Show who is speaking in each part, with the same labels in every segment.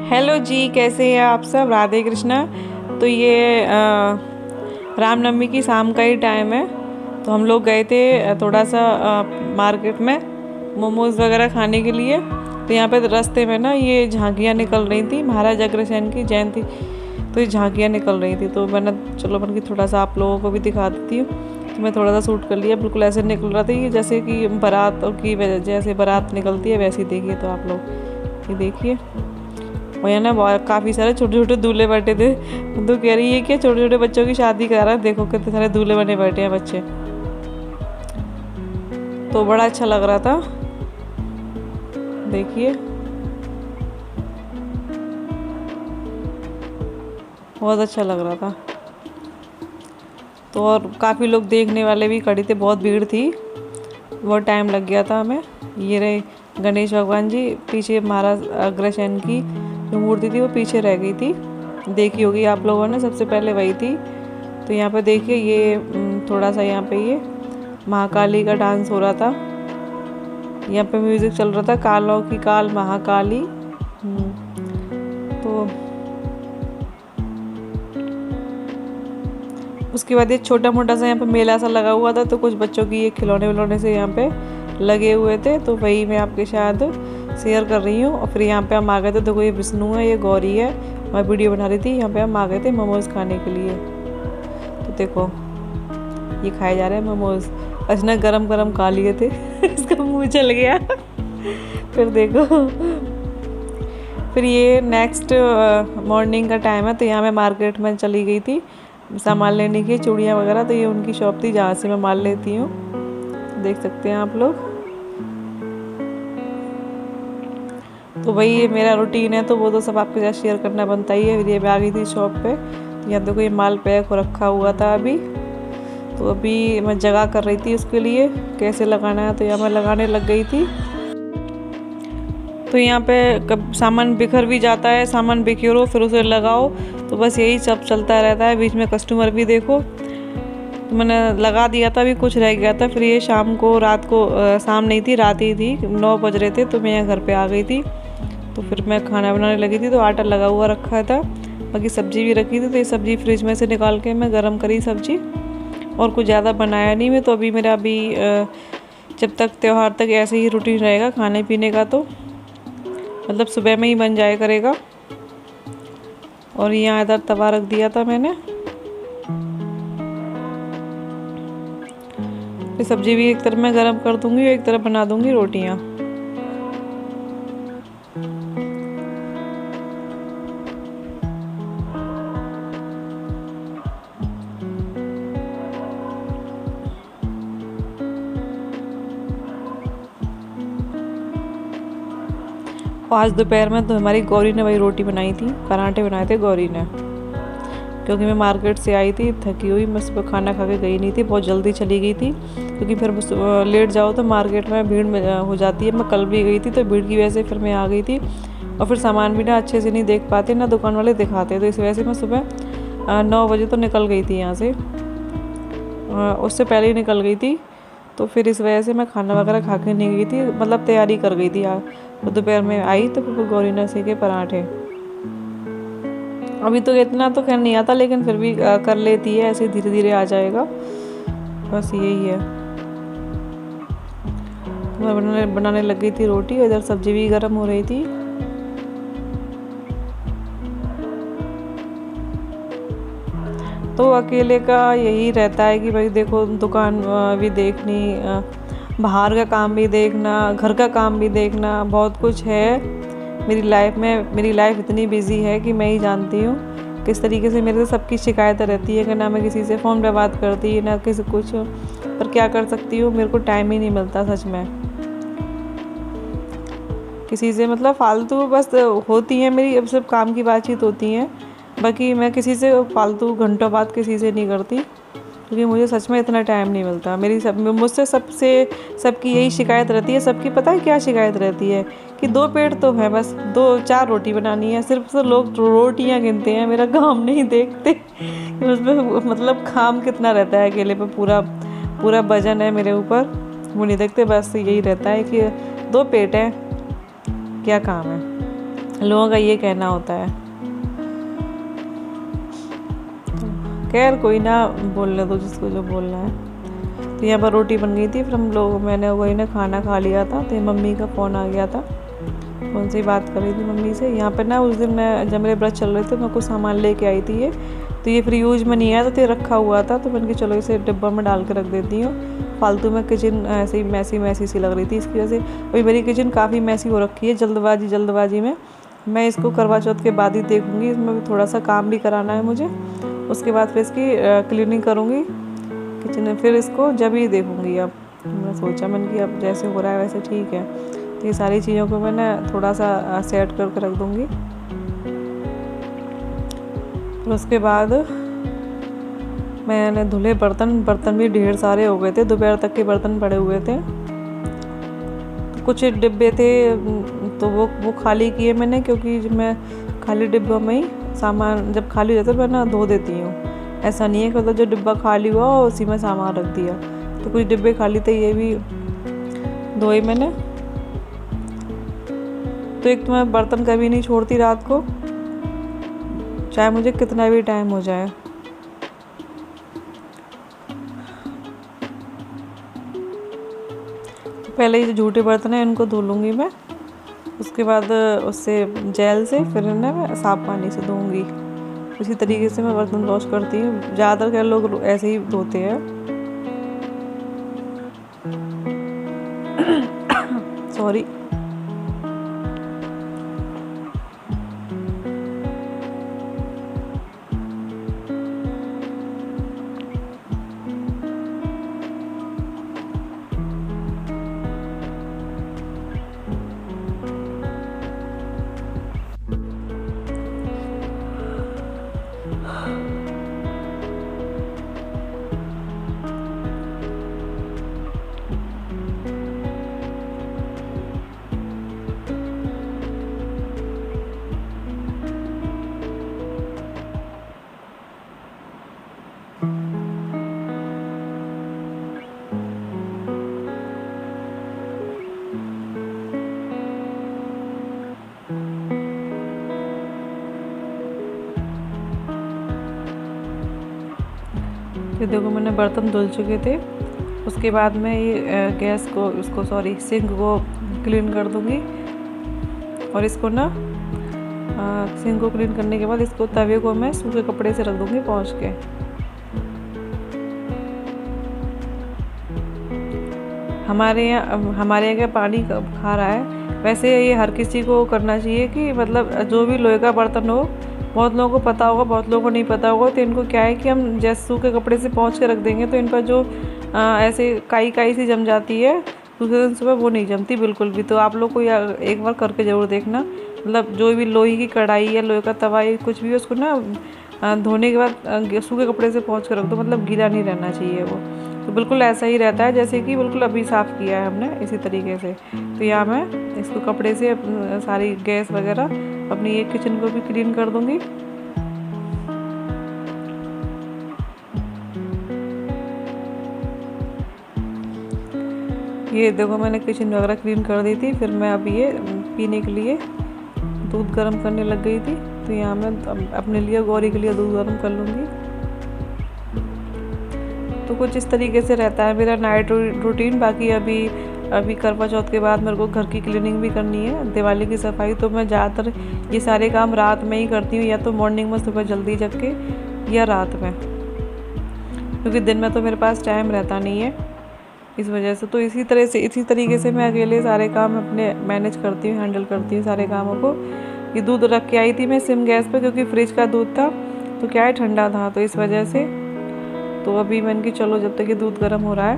Speaker 1: Hello जी, कैसे हैं आप सब। राधे कृष्णा। तो ये रामनवमी की शाम का ही टाइम है। तो हम लोग गए थे थोड़ा सा मार्केट में मोमोज़ वगैरह खाने के लिए। तो यहाँ पे रास्ते में ना ये झांकियाँ निकल रही थी, महाराज अग्रसेन की जयंती। तो ये झांकियाँ निकल रही थी, तो मैंने चलो मैंने कि थोड़ा सा आप लोगों को भी दिखा देती हूँ। तो मैं थोड़ा सा शूट कर लिया। बिल्कुल ऐसे निकल रहा था ये जैसे कि बारात की जैसे बारात निकलती है वैसे ही। देखिए तो आप लोग ये देखिए। और यहाँ ना काफ़ी सारे छोटे छोटे दूल्हे बैठे थे। तो कह रही है कि छोटे छोटे बच्चों की शादी करा रहा है, देखो कितने सारे दूल्हे बने बैठे हैं बच्चे। तो बड़ा अच्छा लग रहा था, देखिए बहुत अच्छा लग रहा था। तो और काफ़ी लोग देखने वाले भी खड़े थे, बहुत भीड़ थी, बहुत टाइम लग गया था हमें। ये रहे गणेश भगवान जी, पीछे महाराज अग्रसेन की जो मूर्ति थी वो पीछे रह गई थी, देखी होगी आप लोगों ने, सबसे पहले वही थी। तो यहाँ पे देखिए ये थोड़ा सा यहाँ पे ये महाकाली का डांस हो रहा था। यहाँ पे म्यूज़िक चल रहा था, कालों की काल महाकाली। तो उसके बाद ये छोटा मोटा सा यहाँ पे मेला सा लगा हुआ था। तो कुछ बच्चों की ये खिलौने विलौने से यहाँ पे लगे हुए थे, तो वही मैं आपके शायद शेयर कर रही हूँ। और फिर यहाँ पे हम आ गए थे। देखो ये विष्णु है, ये गौरी है। मैं वीडियो बना रही थी, यहाँ पे हम आ गए थे मोमोज़ खाने के लिए। तो देखो ये खाए जा रहे हैं मोमोज़। अचानक गरम गरम खा लिए थे इसका मुँह चल गया फिर देखो। फिर ये नेक्स्ट मॉर्निंग का टाइम है। तो यहाँ मैं मार्केट में चली गई थी सामान लेने की, चूड़ियाँ वगैरह। तो ये उनकी शॉप थी जहाँ से मैं माल लेती हूँ, देख सकते हैं आप लोग। तो वही ये मेरा रूटीन है, तो वो तो सब आपके साथ शेयर करना बनता ही है। फिर ये मैं आ गई थी शॉप पे। तो यहाँ देखो ये माल पैक हो रखा हुआ था अभी। तो अभी मैं जगह कर रही थी उसके लिए कैसे लगाना है। तो यहाँ मैं लगाने लग गई थी। तो यहाँ पे कब सामान बिखर भी जाता है, सामान बिखेरो फिर उसे लगाओ, तो बस यही सब चलता रहता है। बीच में कस्टमर भी देखो। तो मैंने लगा दिया था, अभी कुछ रह गया था। फिर ये शाम को रात को शाम नहीं थी, रात ही थी, 9 बज रहे थे। तो मैं यहाँ घर पे आ गई थी। तो फिर मैं खाना बनाने लगी थी। तो आटा लगा हुआ रखा था, बाकी सब्ज़ी भी रखी थी। तो ये सब्ज़ी फ्रिज में से निकाल के मैं गरम करी सब्ज़ी, और कुछ ज़्यादा बनाया नहीं मैं। तो अभी मेरा जब तक त्यौहार तक ऐसे ही रूटीन रहेगा खाने पीने का, तो मतलब सुबह में ही बन जाया करेगा। और यहाँ इधर तवा रख दिया था मैंने। फिर सब्ज़ी भी एक तरफ मैं गरम कर दूँगी और एक तरफ बना दूँगी रोटियाँ। आज दोपहर में तो हमारी गौरी ने वही रोटी बनाई थी, पराठे बनाए थे गौरी ने। क्योंकि मैं मार्केट से आई थी थकी हुई, मैं सुबह खाना खा के गई नहीं थी, बहुत जल्दी चली गई थी। क्योंकि फिर लेट जाओ तो मार्केट में भीड़ में हो जाती है। मैं कल भी गई थी, तो भीड़ की वजह से फिर मैं आ गई थी। और फिर सामान भी ना अच्छे से नहीं देख पाते, ना दुकान वाले दिखाते। तो इस वजह से मैं सुबह 9 बजे तो निकल गई थी यहाँ से, उससे पहले ही निकल गई थी। तो फिर इस वजह से मैं खाना वगैरह खा के नहीं गई थी, मतलब तैयारी कर गई थी। तो दोपहर में आई तो फिर गौरी ने सेके पराठे। अभी तो इतना तो खैर नहीं आता, लेकिन फिर भी कर लेती है, ऐसे धीरे धीरे आ जाएगा, बस यही है। मैं बनाने लग गई थी रोटी, इधर सब्जी भी गर्म हो रही थी। तो अकेले का यही रहता है कि भाई देखो दुकान भी देखनी, बाहर का काम भी देखना, घर का काम भी देखना, बहुत कुछ है मेरी लाइफ में। मेरी लाइफ इतनी बिजी है कि मैं ही जानती हूँ किस तरीके से मेरे से सबकी शिकायतें रहती है कि ना मैं किसी से फ़ोन पे बात करती, ना किसी कुछ। पर क्या कर सकती हूँ, मेरे को टाइम ही नहीं मिलता सच में किसी से, मतलब फालतू बस होती है मेरी, अब सब काम की बातचीत होती है। बाकी मैं किसी से फालतू घंटों बात किसी से नहीं करती, क्योंकि मुझे सच में इतना टाइम नहीं मिलता। मुझसे सबकी यही शिकायत रहती है। सबकी पता है क्या शिकायत रहती है कि 2 पेट तो है, बस 2-4 रोटी बनानी है। सिर्फ से लोग रोटियां गिनते हैं, मेरा काम नहीं देखते उसमें मतलब काम कितना रहता है अकेले पे, पूरा वजन है मेरे ऊपर, वो नहीं देखते। बस यही रहता है कि 2 पेट है, क्या काम है। लोगों का ये कहना होता है। खैर कोई ना, बोलने दो जिसको जो बोलना है। तो यहाँ पर रोटी बन गई थी, फिर मैंने वही ना खाना खा लिया था। तो मम्मी का फ़ोन आ गया था, फ़ोन से ही बात कर रही थी मम्मी से। यहाँ पर ना उस दिन मैं जब मेरे व्रत चल रहे थे मैं कुछ सामान लेके आई थी ये, तो ये फिर यूज में नहीं आया, तो ये रखा हुआ था। तो मैंने कहा चलो इसे डिब्बा में डाल के रख देती हूँ। फालतू में किचन ऐसे ही मैसी सी लग रही थी, इसकी वजह से अभी मेरी किचन काफ़ी मैसी हो रखी है। जल्दबाजी में मैं इसको करवा चौथ के बाद ही देखूँगी, इसमें भी थोड़ा सा काम भी कराना है मुझे। उसके बाद फिर इसकी क्लीनिंग करूँगी किचन में, फिर इसको जब ही देखूँगी। अब मैंने सोचा कि अब जैसे हो रहा है वैसे ठीक है। तो ये सारी चीज़ों को मैं ना थोड़ा सा सेट करके रख दूँगी। फिर उसके बाद मैंने धुले बर्तन भी ढेर सारे हो गए थे, दोपहर तक के बर्तन पड़े हुए थे। तो कुछ डिब्बे थे तो वो खाली किए मैंने, क्योंकि जब मैं खाली डिब्बों में ही सामान जब खाली हो जाता है मैं ना धो देती हूँ। ऐसा नहीं है कि मतलब जो डिब्बा खाली हुआ उसी में सामान रख दिया। तो कुछ डिब्बे खाली थे, ये भी धोए मैंने। तो एक तो मैं बर्तन कभी नहीं छोड़ती रात को, चाहे मुझे कितना भी टाइम हो जाए। पहले ये जो झूठे बर्तन हैं इनको धो लूँगी मैं, उसके बाद उससे जेल से फिर इन्हें मैं साफ़ पानी से धोऊँगी। उसी तरीके से मैं बर्तन वॉश करती हूँ। ज़्यादातर लोग ऐसे ही धोते हैं। सॉरी। ये देखो मैंने बर्तन धुल चुके थे। उसके बाद मैं ये गैस को सिंक को क्लीन कर दूँगी। और इसको ना सिंक को क्लीन करने के बाद इसको तवे को मैं सूखे कपड़े से रख दूँगी पोंछ के। हमारे यहाँ क्या पानी खा रहा है, वैसे ये हर किसी को करना चाहिए कि मतलब जो भी लोहे का बर्तन हो, बहुत लोगों को पता होगा, बहुत लोगों को नहीं पता होगा। तो इनको क्या है कि हम जैसे सूखे कपड़े से पोंछ के रख देंगे तो इन पर जो ऐसे काई सी जम जाती है, दूसरे दिन सुबह वो नहीं जमती बिल्कुल भी। तो आप लोग को एक बार करके ज़रूर देखना। मतलब जो भी लोहे की कढ़ाई या लोहे का तवा या कुछ भी, उसको ना धोने के बाद सूखे कपड़े से पोंछ के रख दो, मतलब गीला नहीं रहना चाहिए वो। तो बिल्कुल ऐसा ही रहता है जैसे कि बिल्कुल अभी साफ़ किया है हमने, इसी तरीके से। तो यहाँ मैं इसको कपड़े से सारी गैस वगैरह अपनी एक किचन को भी क्लीन कर दूँगी। ये देखो मैंने किचन वगैरह क्लीन कर दी थी। फिर मैं अभी ये पीने के लिए दूध गर्म करने लग गई थी। तो यहाँ मैं अपने लिए गौरी के लिए दूध गर्म कर लूँगी। तो कुछ इस तरीके से रहता है मेरा नाइट रूटीन। बाकी अभी करवा चौथ के बाद मेरे को घर की क्लीनिंग भी करनी है, दिवाली की सफाई। तो मैं ज़्यादातर ये सारे काम रात में ही करती हूँ, या तो मॉर्निंग में सुबह जल्दी जग के, या रात में, क्योंकि दिन में तो मेरे पास टाइम रहता नहीं है इस वजह से। तो इसी तरीके से मैं अकेले सारे काम अपने मैनेज करती हूँ, हैंडल करती हूँ सारे कामों को। ये दूध रख के आई थी मैं सिम गैस पे, क्योंकि फ्रिज का दूध था तो क्या है ठंडा था, तो इस वजह से। तो अभी मैंने कि चलो जब तक ये दूध गर्म हो रहा है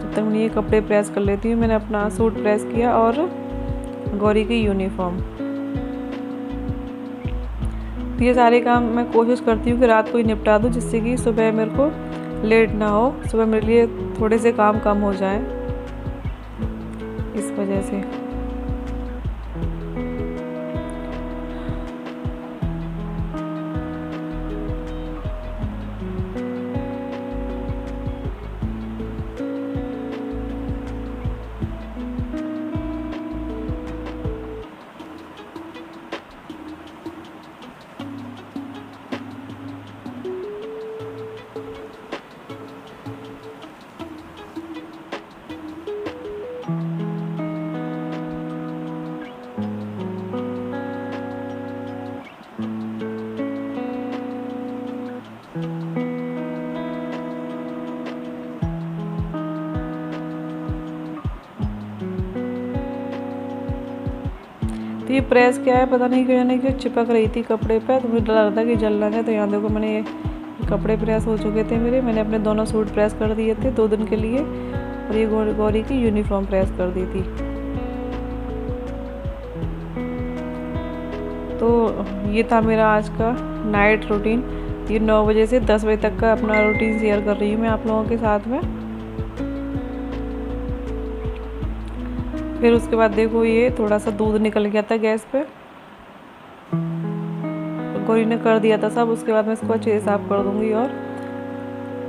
Speaker 1: तब तक मैं ये कपड़े प्रेस कर लेती हूँ। मैंने अपना सूट प्रेस किया और गौरी की यूनिफॉर्म। तो ये सारे काम मैं कोशिश करती हूँ कि रात को ही निपटा दूँ, जिससे कि सुबह मेरे को लेट ना हो, सुबह मेरे लिए थोड़े से काम कम हो जाए, इस वजह से। ये प्रेस क्या है पता नहीं, क्यों नहीं कि चिपक रही थी कपड़े पे, तो मुझे डर लग रहा था कि जल ना जाए। तो यहाँ देखो मैंने ये कपड़े प्रेस हो चुके थे मेरे, मैंने अपने दोनों सूट प्रेस कर दिए थे 2 दिन के लिए, और ये गौरी की यूनिफॉर्म प्रेस कर दी थी। तो ये था मेरा आज का नाइट रूटीन। ये 9 बजे से 10 बजे तक का अपना रूटीन शेयर कर रही हूँ मैं आप लोगों के साथ में। फिर उसके बाद देखो ये थोड़ा सा दूध निकल गया था गैस पे, गौरी ने कर दिया था सब। उसके बाद मैं इसको अच्छे से साफ कर दूंगी। और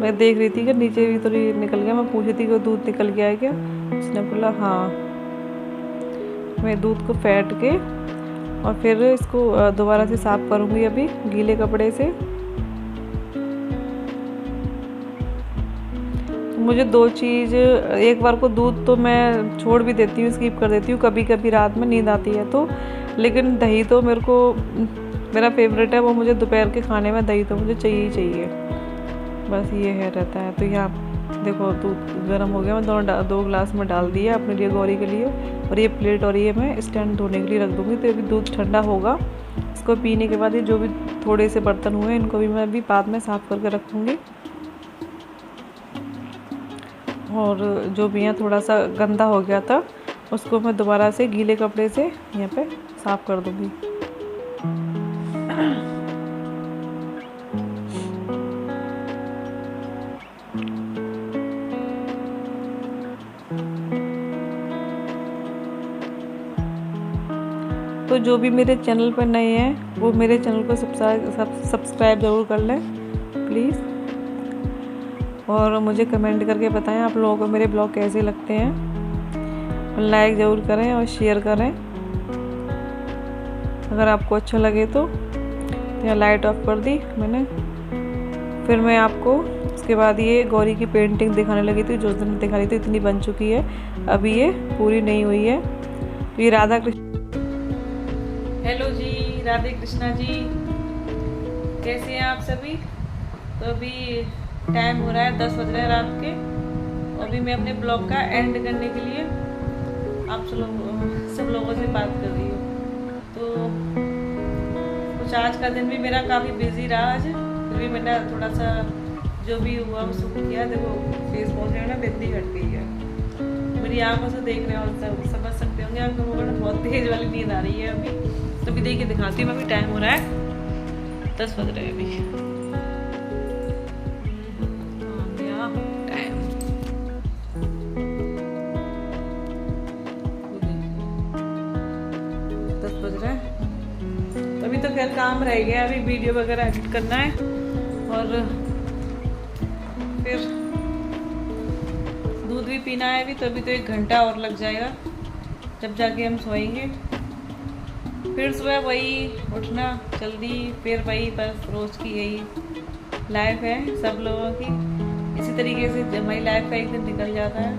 Speaker 1: मैं देख रही थी कि नीचे भी थोड़ी निकल गया, मैं पूछ रही थी कि दूध निकल गया है क्या, उसने बोला हाँ। मैं दूध को फेंट के और फिर इसको दोबारा से साफ करूंगी अभी गीले कपड़े से। मुझे 2 चीज़, एक बार को दूध तो मैं छोड़ भी देती हूँ, स्किप कर देती हूँ कभी कभी रात में नींद आती है तो, लेकिन दही तो मेरे को मेरा फेवरेट है, वो मुझे दोपहर के खाने में दही तो मुझे चाहिए ही चाहिए, बस ये है रहता है। तो यहाँ देखो दूध गर्म हो गया, मैं 2 गिलास में डाल दिया अपने लिए गौरी के लिए, और ये प्लेट और ये मैं स्टैंड धोने के लिए रख दूँगी। तो अभी दूध ठंडा होगा, इसको पीने के बाद ये जो भी थोड़े से बर्तन हुए इनको भी मैं अभी बाद में साफ़ करके रखूँगी। और जो भी यहाँ थोड़ा सा गंदा हो गया था उसको मैं दोबारा से गीले कपड़े से यहाँ पे साफ़ कर दूँगी। तो जो भी मेरे चैनल पर नए हैं वो मेरे चैनल को सब्सक्राइब ज़रूर कर लें प्लीज़, और मुझे कमेंट करके बताएं आप लोगों को मेरे ब्लॉग कैसे लगते हैं। लाइक ज़रूर करें और शेयर करें अगर आपको अच्छा लगे तो। यहाँ लाइट ऑफ कर दी मैंने। फिर मैं आपको उसके बाद ये गौरी की पेंटिंग दिखाने लगी थी, जो दिन दिखा रही थी इतनी बन चुकी है, अभी ये पूरी नहीं हुई है। तो ये राधा कृष्ण, हेलो जी, राधे कृष्णा जी, कैसे हैं आप सभी। तो अभी टाइम हो रहा है 10 बज रहे हैं रात के, और अभी मैं अपने ब्लॉग का एंड करने के लिए आप सब लोगों से बात कर रही हूँ। तो कुछ आज का दिन भी मेरा काफ़ी बिजी रहा आज, फिर भी मैंने थोड़ा सा जो भी हुआ वो सब किया। देखो फेस वॉश है ना, बिंदी हट गई है, मेरी आंखों से देख रहे हो सब समझ सकते होंगे आप लोगों को, बहुत तेज वाली नींद आ रही है अभी। तो अभी देखिए दिखाती हूँ, अभी टाइम हो रहा है 10 बज रहे हैं अभी। टाइम 10 बज रहा है। तो अभी तो खैर काम रह गया, अभी वीडियो वगैरह एडिट करना है, और फिर दूध भी पीना है अभी। तो अभी तो 1 घंटा और लग जाएगा, जब जाके हम सोएंगे। फिर सुबह वही उठना जल्दी, फिर वही बस रोज की यही लाइफ है सब लोगों की। इसी तरीके से हमारी लाइफ का एक दिन निकल जाता है।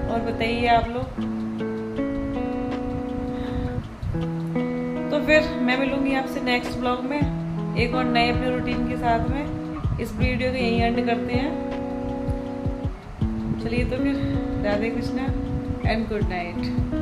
Speaker 1: और बताइए आप लोग। तो फिर मैं मिलूंगी आपसे नेक्स्ट ब्लॉग में एक और नए अपने रूटीन के साथ में। इस वीडियो को यहीं एंड करते हैं। चलिए तो फिर Radhe Krishna and good night.